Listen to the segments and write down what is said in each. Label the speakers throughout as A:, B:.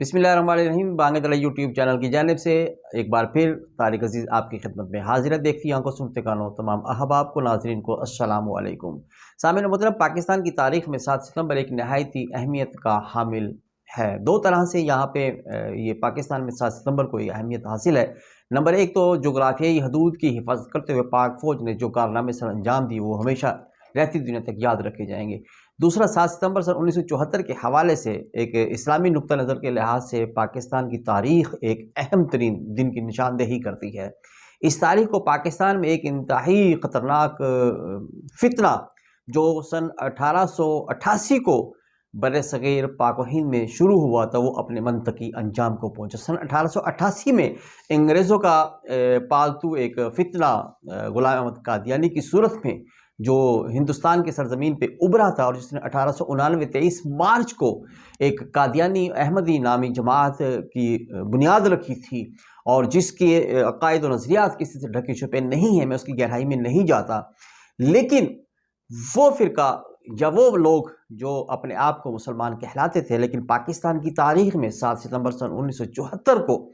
A: بسم اللہ الرحمن الرحیم۔ بانگ دلہ یوٹیوب چینل کی جانب سے ایک بار پھر طارق عزیز آپ کی خدمت میں حاضر ہے۔ دیکھتی آنکھوں سنتے کانوں تمام احباب کو، ناظرین کو السلام علیکم۔ سامعین محترم، پاکستان کی تاریخ میں 7 ستمبر ایک نہایت ہی اہمیت کا حامل ہے۔ دو طرح سے یہاں پہ یہ پاکستان میں 7 ستمبر کو یہ اہمیت حاصل ہے۔ نمبر ایک تو جغرافیائی حدود کی حفاظت کرتے ہوئے پاک فوج نے جو کارنامے سر انجام دی وہ ہمیشہ رہتی دنیا تک یاد رکھے جائیں گے۔ دوسرا 7 ستمبر سن 1974 کے حوالے سے ایک اسلامی نقطہ نظر کے لحاظ سے پاکستان کی تاریخ ایک اہم ترین دن کی نشاندہی کرتی ہے۔ اس تاریخ کو پاکستان میں ایک انتہائی خطرناک فتنہ جو سن 1888 کو بر صغیر پاک و ہند میں شروع ہوا تھا وہ اپنے منطقی انجام کو پہنچا۔ سن 1888 میں انگریزوں کا پالتو ایک فتنہ غلام احمد قادیانی کی صورت میں جو ہندوستان کے سرزمین پہ ابھرا تھا، اور جس نے 1899 23 مارچ کو ایک قادیانی احمدی نامی جماعت کی بنیاد رکھی تھی، اور جس کے عقائد و نظریات کسی سے ڈھکے چھپے نہیں ہیں، میں اس کی گہرائی میں نہیں جاتا، لیکن وہ فرقہ یا وہ لوگ جو اپنے آپ کو مسلمان کہلاتے تھے، لیکن پاکستان کی تاریخ میں 7 ستمبر سن 1974 کو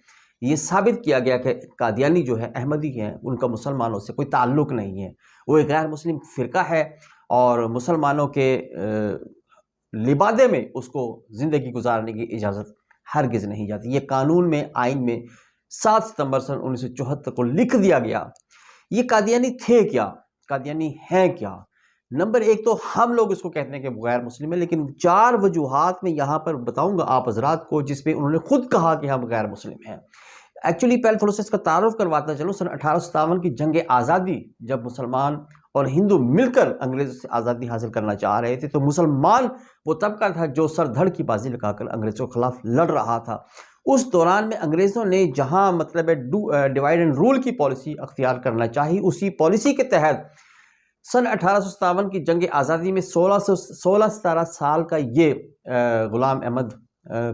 A: یہ ثابت کیا گیا کہ قادیانی جو ہے احمدی ہیں، ان کا مسلمانوں سے کوئی تعلق نہیں ہے، وہ ایک غیر مسلم فرقہ ہے، اور مسلمانوں کے لبادے میں اس کو زندگی گزارنے کی اجازت ہرگز نہیں جاتی۔ یہ قانون میں، آئین میں 7 ستمبر سن 1974 کو لکھ دیا گیا۔ یہ قادیانی تھے کیا؟ قادیانی ہیں کیا؟ نمبر ایک تو ہم لوگ اس کو کہتے ہیں کہ وہ غیر مسلم ہے، لیکن 4 وجوہات میں یہاں پر بتاؤں گا آپ حضرات کو، جس پہ انہوں نے خود کہا کہ ہم غیر مسلم ہیں۔ ایکچولی پہلے تھوڑا سا اس کا تعارف کرواتا چلوں۔ سن 1857 کی جنگ آزادی، جب مسلمان اور ہندو مل کر انگریزوں سے آزادی حاصل کرنا چاہ رہے تھے، تو مسلمان وہ طبقہ تھا جو سر دھڑ کی بازی لگا کر انگریزوں کے خلاف لڑ رہا تھا۔ اس دوران میں انگریزوں نے جہاں مطلب ڈیوائیڈ اینڈ رول کی پالیسی اختیار کرنا چاہی، اسی پالیسی کے تحت سن 1857 کی جنگ آزادی میں 16-17 سال کا یہ غلام احمد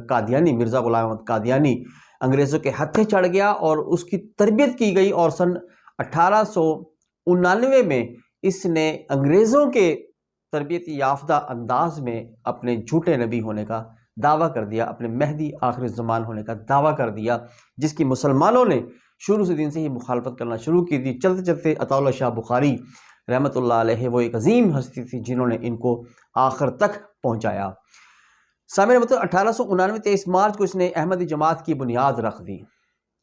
A: قادیانی، مرزا غلام احمد قادیانی انگریزوں کے ہتھے چڑھ گیا، اور اس کی تربیت کی گئی، اور سن 1899 میں اس نے انگریزوں کے تربیت یافتہ انداز میں اپنے جھوٹے نبی ہونے کا دعویٰ کر دیا، اپنے مہدی آخر الزمان ہونے کا دعویٰ کر دیا، جس کی مسلمانوں نے شروع سے دن سے ہی مخالفت کرنا شروع کی تھی۔ چلتے چلتے عطا اللہ شاہ بخاری رحمۃ اللہ علیہ، وہ ایک عظیم ہستی تھی جنہوں نے ان کو آخر تک پہنچایا۔ سامعین مطلب 1899 23 مارچ کو اس نے احمدی جماعت کی بنیاد رکھ دی۔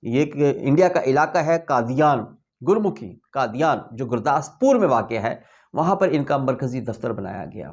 A: یہ ایک انڈیا کا علاقہ ہے قادیان، گرمکھی قادیان، جو گرداسپور میں واقع ہے، وہاں پر ان کا مرکزی دفتر بنایا گیا۔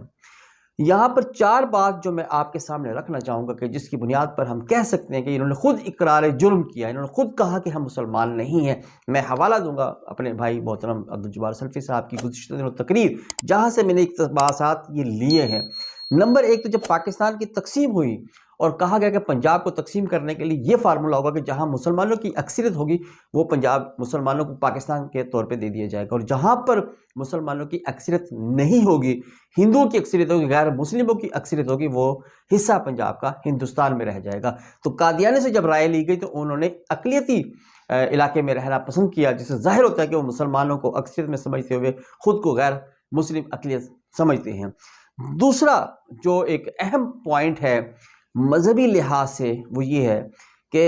A: یہاں پر 4 بات جو میں آپ کے سامنے رکھنا چاہوں گا کہ جس کی بنیاد پر ہم کہہ سکتے ہیں کہ انہوں نے خود اقرار جرم کیا، انہوں نے خود کہا کہ ہم مسلمان نہیں ہیں۔ میں حوالہ دوں گا اپنے بھائی محترم عبدالجبار سلفی صاحب کی گزشتہ دنوں تقریر، جہاں سے میں نے اقتباسات یہ لیے ہیں۔ نمبر ایک تو جب پاکستان کی تقسیم ہوئی اور کہا گیا کہ پنجاب کو تقسیم کرنے کے لیے یہ فارمولہ ہوگا کہ جہاں مسلمانوں کی اکثریت ہوگی وہ پنجاب مسلمانوں کو پاکستان کے طور پہ دے دیا جائے گا، اور جہاں پر مسلمانوں کی اکثریت نہیں ہوگی، ہندوؤں کی اکثریت ہوگی، غیر مسلموں کی اکثریت ہوگی، وہ حصہ پنجاب کا ہندوستان میں رہ جائے گا۔ تو قادیانی سے جب رائے لی گئی تو انہوں نے اقلیتی علاقے میں رہنا پسند کیا، جس سے ظاہر ہوتا ہے کہ وہ مسلمانوں کو اکثریت میں سمجھتے ہوئے خود کو غیر مسلم اقلیت سمجھتے ہیں۔ دوسرا جو ایک اہم پوائنٹ ہے مذہبی لحاظ سے وہ یہ ہے کہ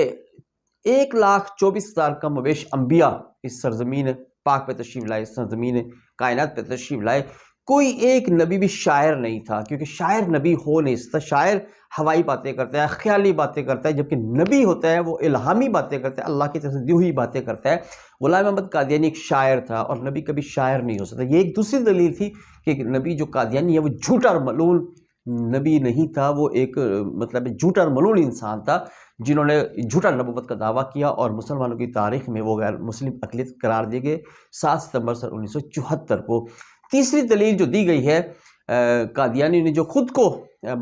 A: 1,24,000 کم و بیش انبیاء اس سرزمین پاک پہ تشریف لائے، اس سرزمین کائنات پہ تشریف لائے، کوئی ایک نبی بھی شاعر نہیں تھا، کیونکہ شاعر نبی ہو نہیں سکتا۔ شاعر ہوائی باتیں کرتا ہے، خیالی باتیں کرتا ہے، جبکہ نبی ہوتا ہے وہ الہامی باتیں کرتا ہے، اللہ کی طرف سے دی ہوئی باتیں کرتا ہے۔ غلام احمد قادیانی ایک شاعر تھا، اور نبی کبھی شاعر نہیں ہو سکتا۔ یہ ایک دوسری دلیل تھی کہ نبی جو قادیانی ہے وہ جھوٹا اور ملعون نبی نہیں تھا، وہ ایک مطلب جھوٹا اور ملعون انسان تھا، جنہوں نے جھوٹا نبوت کا دعویٰ کیا، اور مسلمانوں کی تاریخ میں وہ غیر مسلم اقلیت قرار دیے گئے 7 ستمبر سن 1974 کو۔ تیسری دلیل جو دی گئی ہے قادیانی نے جو خود کو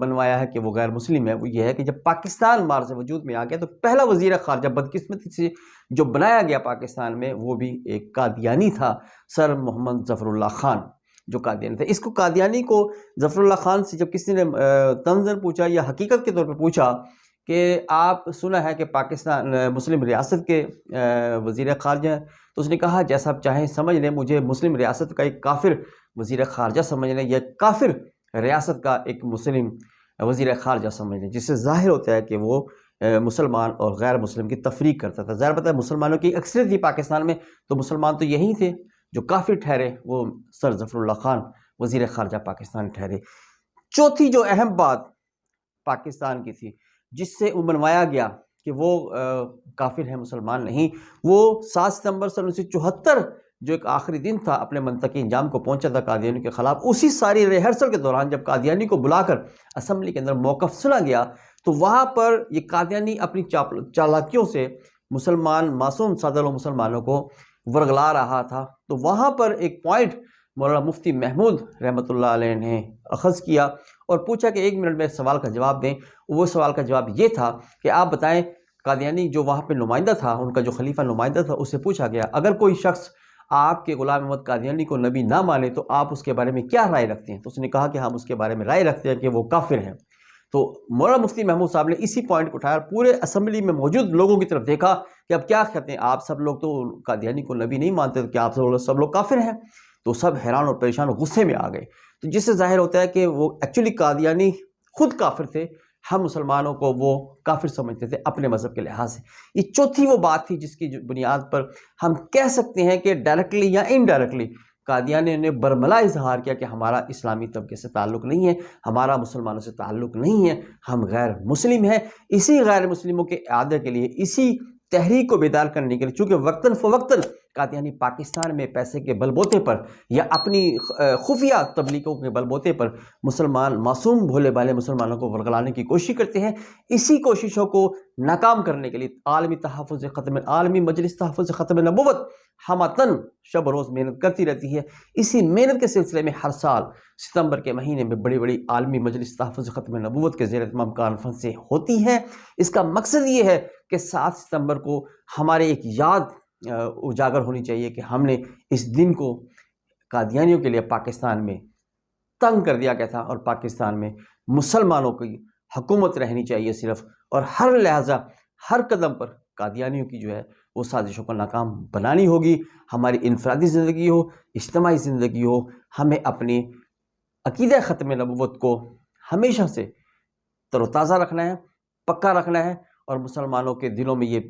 A: بنوایا ہے کہ وہ غیر مسلم ہے، وہ یہ ہے کہ جب پاکستان مارز وجود میں آ گیا تو پہلا وزیر خارجہ بدقسمتی سے جو بنایا گیا پاکستان میں وہ بھی ایک قادیانی تھا، سر محمد ظفر اللہ خان، جو قادیانی تھا۔ اس کو قادیانی کو ظفر اللہ خان سے جب کسی نے طنزاً پوچھا یا حقیقت کے طور پہ پوچھا کہ آپ سنا ہے کہ پاکستان مسلم ریاست کے وزیر خارجہ ہیں، تو اس نے کہا جیسا آپ چاہیں سمجھ لیں، مجھے مسلم ریاست کا ایک کافر وزیر خارجہ سمجھ لیں، یا کافر ریاست کا ایک مسلم وزیر خارجہ سمجھ لیں، جس سے ظاہر ہوتا ہے کہ وہ مسلمان اور غیر مسلم کی تفریق کرتا تھا. ظاہر بات ہے مسلمانوں کی اکثریت تھی پاکستان میں، تو مسلمان تو یہی تھے. جو کافر ٹھہرے وہ سر ظفر اللہ خان وزیر خارجہ پاکستان ٹھہرے. چوتھی جو اہم بات پاکستان کی تھی جس سے منوایا گیا کہ وہ کافر ہیں مسلمان نہیں، وہ 7 ستمبر سن 1974 جو ایک آخری دن تھا اپنے منطقی انجام کو پہنچا تھا قادیانی کے خلاف. اسی ساری ریہرسل کے دوران جب قادیانی کو بلا کر اسمبلی کے اندر موقف سنا گیا تو وہاں پر یہ قادیانی اپنی چالاکیوں سے مسلمان معصوم سادہ مسلمانوں کو ورگلا رہا تھا. تو وہاں پر ایک پوائنٹ مولانا مفتی محمود رحمۃ اللہ علیہ نے اخذ کیا اور پوچھا کہ 1 منٹ میں سوال کا جواب دیں. وہ سوال کا جواب یہ تھا کہ آپ بتائیں، قادیانی جو وہاں پہ نمائندہ تھا، ان کا جو خلیفہ نمائندہ تھا، اس سے پوچھا گیا اگر کوئی شخص آپ کے غلام احمد قادیانی کو نبی نہ مانے تو آپ اس کے بارے میں کیا رائے رکھتے ہیں؟ تو اس نے کہا کہ ہم اس کے بارے میں رائے رکھتے ہیں کہ وہ کافر ہیں. تو مولانا مفتی محمود صاحب نے اسی پوائنٹ کو اٹھایا، پورے اسمبلی میں موجود لوگوں کی طرف دیکھا کہ اب کیا کہتے ہیں، آپ سب لوگ تو قادیانی کو نبی نہیں مانتے، تو کیا آپ سب لوگ کافر ہیں؟ تو سب حیران اور پریشان اور غصے میں آ گئے. تو جس سے ظاہر ہوتا ہے کہ وہ ایکچولی قادیانی خود کافر تھے، ہم مسلمانوں کو وہ کافر سمجھتے تھے اپنے مذہب کے لحاظ سے. یہ چوتھی وہ بات تھی جس کی بنیاد پر ہم کہہ سکتے ہیں کہ ڈائریکٹلی یا انڈائریکٹلی قادیانی نے برملا اظہار کیا کہ ہمارا اسلامی طبقے سے تعلق نہیں ہے، ہمارا مسلمانوں سے تعلق نہیں ہے، ہم غیر مسلم ہیں. اسی غیر مسلموں کے اعادے کے لیے، اسی تحریک کو بیدار کرنے کے لیے، چونکہ وقتاً فوقتاً قادیانی پاکستان میں پیسے کے بل بوتے پر یا اپنی خفیہ تبلیغوں کے بل بوتے پر مسلمان معصوم بھولے بھالے مسلمانوں کو ورگلانے کی کوشش کرتے ہیں. اسی کوششوں کو ناکام کرنے کے لیے عالمی مجلس تحفظ ختم نبوت ہمتن شب روز محنت کرتی رہتی ہے. اسی محنت کے سلسلے میں ہر سال ستمبر کے مہینے میں بڑی بڑی عالمی مجلس تحفظ ختم نبوت کے زیر اہتمام کانفرنسیں ہوتی ہیں. اس کا مقصد یہ ہے کہ 7 ستمبر کو ہمارے ایک یاد اجاگر ہونی چاہیے کہ ہم نے اس دن کو قادیانیوں کے لیے پاکستان میں تنگ کر دیا گیا تھا، اور پاکستان میں مسلمانوں کی حکومت رہنی چاہیے صرف، اور ہر لہجہ ہر قدم پر قادیانیوں کی جو ہے وہ سازشوں کو ناکام بنانی ہوگی. ہماری انفرادی زندگی ہو، اجتماعی زندگی ہو، ہمیں اپنی عقیدہ ختم نبوت کو ہمیشہ سے تر و تازہ رکھنا ہے، پکا رکھنا ہے، اور مسلمانوں کے دلوں میں یہ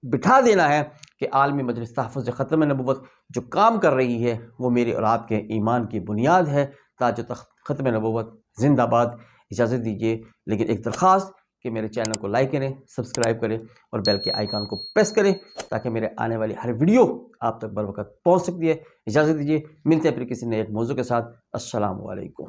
A: بٹھا دینا ہے کہ عالمی مجلس تحفظ ختم نبوت جو کام کر رہی ہے وہ میرے اور آپ کے ایمان کی بنیاد ہے. تاج و تخت ختم نبوت زندہ باد. اجازت دیجیے، لیکن ایک درخواست کہ میرے چینل کو لائک کریں، سبسکرائب کریں اور بیل کے آئیکن کو پریس کریں تاکہ میرے آنے والی ہر ویڈیو آپ تک بر وقت پہنچ سکتی ہے. اجازت دیجیے، ملتے ہیں پھر کسی نئے ایک موضوع کے ساتھ. السلام علیکم.